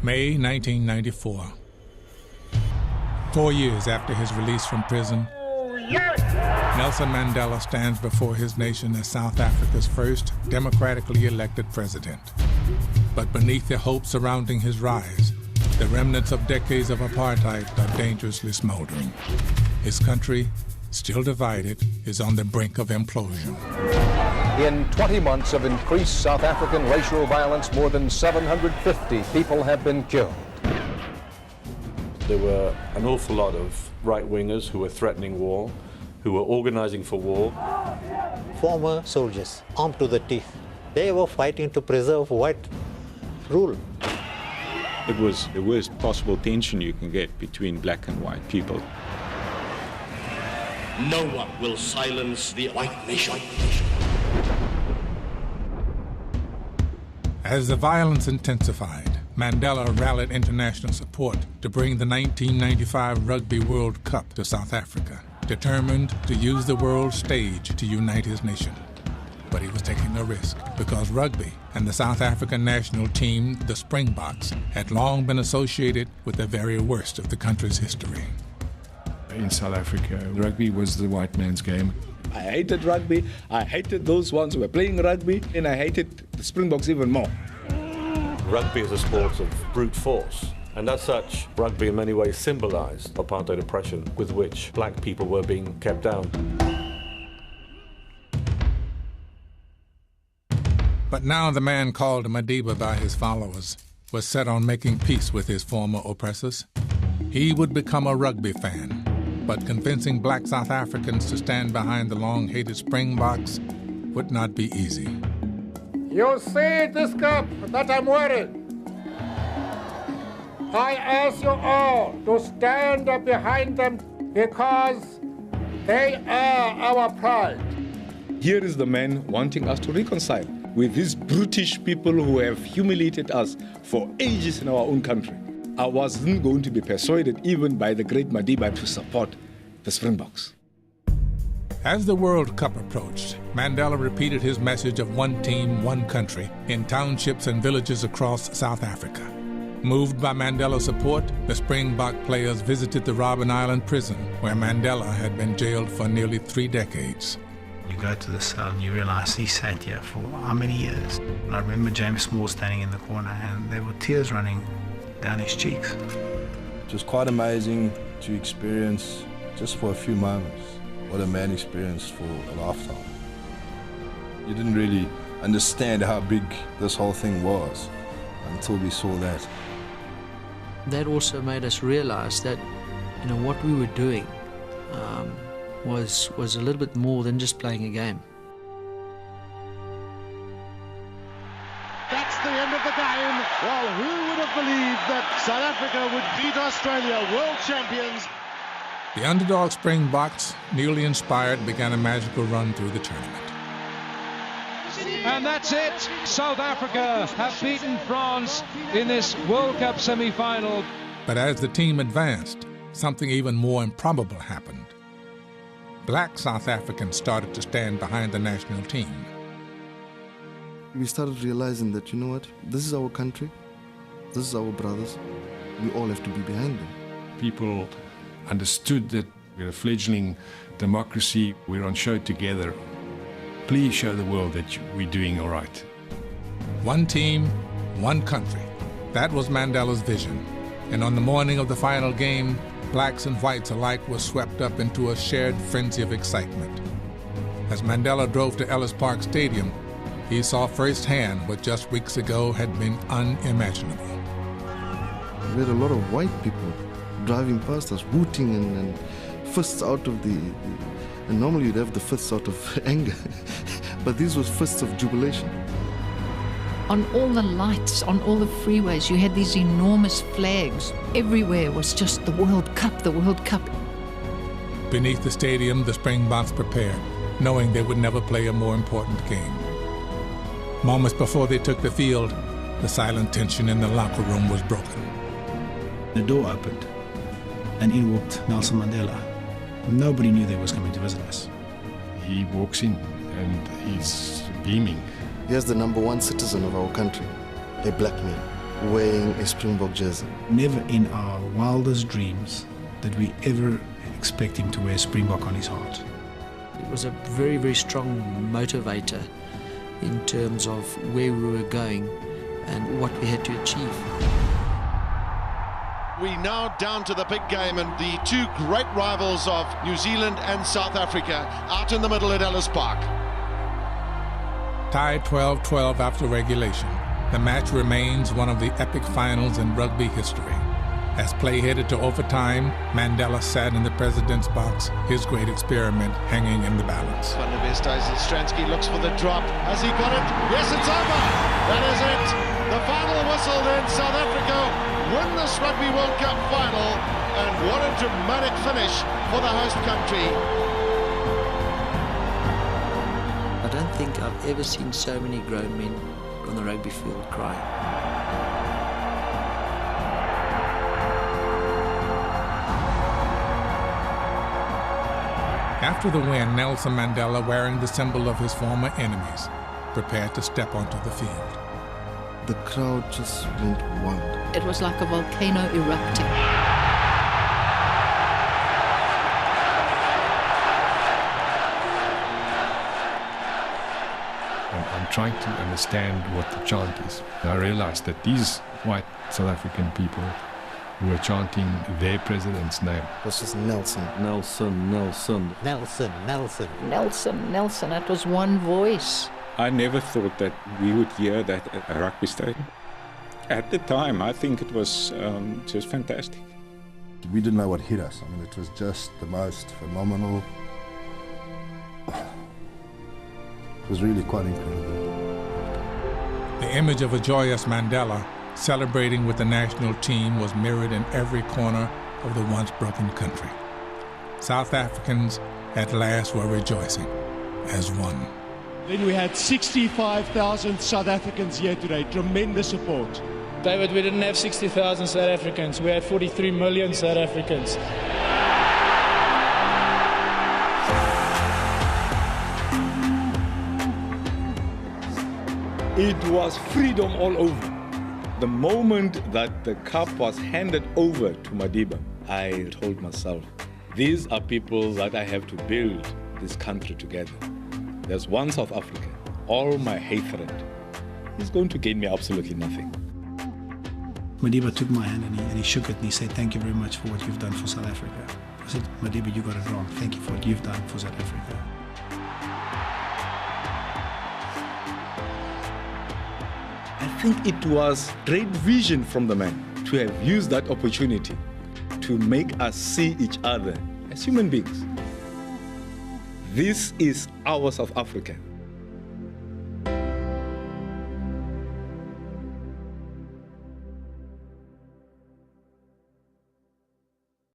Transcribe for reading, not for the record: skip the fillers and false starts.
May 1994. 4 years after his release from prison, Nelson Mandela stands before his nation as South Africa's first democratically elected president. But beneath the hope surrounding his rise, the remnants of decades of apartheid are dangerously smoldering. His country, still divided, is on the brink of implosion. In 20 months of increased South African racial violence, more than 750 people have been killed. There were an awful lot of right-wingers who were threatening war, who were organizing for war. Former soldiers, armed to the teeth, they were fighting to preserve white rule. It was the worst possible tension you can get between black and white people. No one will silence the white nation. As the violence intensified, Mandela rallied international support to bring the 1995 Rugby World Cup to South Africa, determined to use the world stage to unite his nation. But he was taking a risk because rugby and the South African national team, the Springboks, had long been associated with the very worst of the country's history. In South Africa, rugby was the white man's game. I hated rugby, I hated those ones who were playing rugby, and I hated the Springboks even more. Rugby is a sport of brute force, and as such, rugby in many ways symbolized apartheid oppression with which black people were being kept down. But now the man called Madiba by his followers was set on making peace with his former oppressors. He would become a rugby fan, but convincing black South Africans to stand behind the long-hated Springboks would not be easy. You see this cup that I'm wearing? I ask you all to stand up behind them because they are our pride. Here is the man wanting us to reconcile with these brutish people who have humiliated us for ages in our own country. I wasn't going to be persuaded even by the great Madiba to support the Springboks. As the World Cup approached, Mandela repeated his message of one team, one country in townships and villages across South Africa. Moved by Mandela's support, the Springbok players visited the Robben Island prison, where Mandela had been jailed for nearly 3 decades. You go to the cell and you realize he sat here for how many years? And I remember James Small standing in the corner and there were tears running down his cheeks. It was quite amazing to experience just for a few moments what a man experienced for a lifetime. You didn't really understand how big this whole thing was until we saw that. That also made us realize that, what we were doing was a little bit more than just playing a game. That's the end of the game. Well, who would have believed that South Africa would beat Australia, world champions? The underdog Springboks, newly inspired, began a magical run through the tournament. And that's it. South Africa have beaten France in this World Cup semi-final. But as the team advanced, something even more improbable happened. Black South Africans started to stand behind the national team. We started realizing that, this is our country, this is our brothers, we all have to be behind them. People understood that we're a fledgling democracy, we're on show together. Please show the world that we're doing all right. One team, one country. That was Mandela's vision. And on the morning of the final game, blacks and whites alike were swept up into a shared frenzy of excitement. As Mandela drove to Ellis Park Stadium, he saw firsthand what just weeks ago had been unimaginable. We had a lot of white people driving past us, hooting and fists out of and normally you'd have the fists out of anger, but these were fists of jubilation. On all the lights, on all the freeways, you had these enormous flags. Everywhere was just the World Cup, the World Cup. Beneath the stadium, the Springboks prepared, knowing they would never play a more important game. Moments before they took the field, the silent tension in the locker room was broken. The door opened, and in walked Nelson Mandela. Nobody knew they was coming to visit us. He walks in and he's beaming. Here's the #1 citizen of our country, a black man. wearing a Springbok jersey. Never in our wildest dreams did we ever expect him to wear Springbok on his heart. It was a very, very strong motivator in terms of where we were going and what we had to achieve. We now down to the big game, and the two great rivals of New Zealand and South Africa out in the middle at Ellis Park. Tied 12-12 after regulation, the match remains one of the epic finals in rugby history. As play headed to overtime, Mandela sat in the president's box, his great experiment hanging in the balance. Van der Westhuizen, Stransky looks for the drop. Has he got it? Yes, it's over. That is it. The final whistle then. South Africa win this Rugby World Cup final. And what a dramatic finish for the host country. I don't think I've ever seen so many grown men on the rugby field cry. After the win, Nelson Mandela, wearing the symbol of his former enemies, prepared to step onto the field. The crowd just went wild. It was like a volcano erupting. I'm trying to understand what the chant is. I realized that these white South African people who were chanting their president's name. This is Nelson. Nelson, Nelson. Nelson, Nelson. Nelson, Nelson. It was one voice. I never thought that we would hear that at a rugby stadium. At the time, I think it was just fantastic. We didn't know what hit us. I mean, it was just the most phenomenal. It was really quite incredible. The image of a joyous Mandela celebrating with the national team was mirrored in every corner of the once broken country. South Africans at last were rejoicing as one. Then we had 65,000 South Africans here today. Tremendous support. David, we didn't have 60,000 South Africans. We had 43 million South Africans. It was freedom all over. The moment that the cup was handed over to Madiba, I told myself, these are people that I have to build this country together. There's one South Africa. All my hatred is going to gain me absolutely nothing. Madiba took my hand and he shook it and he said, "Thank you very much for what you've done for South Africa." I said, "Madiba, you got it wrong. Thank you for what you've done for South Africa." I think it was great vision from the man to have used that opportunity to make us see each other as human beings. This is our South Africa.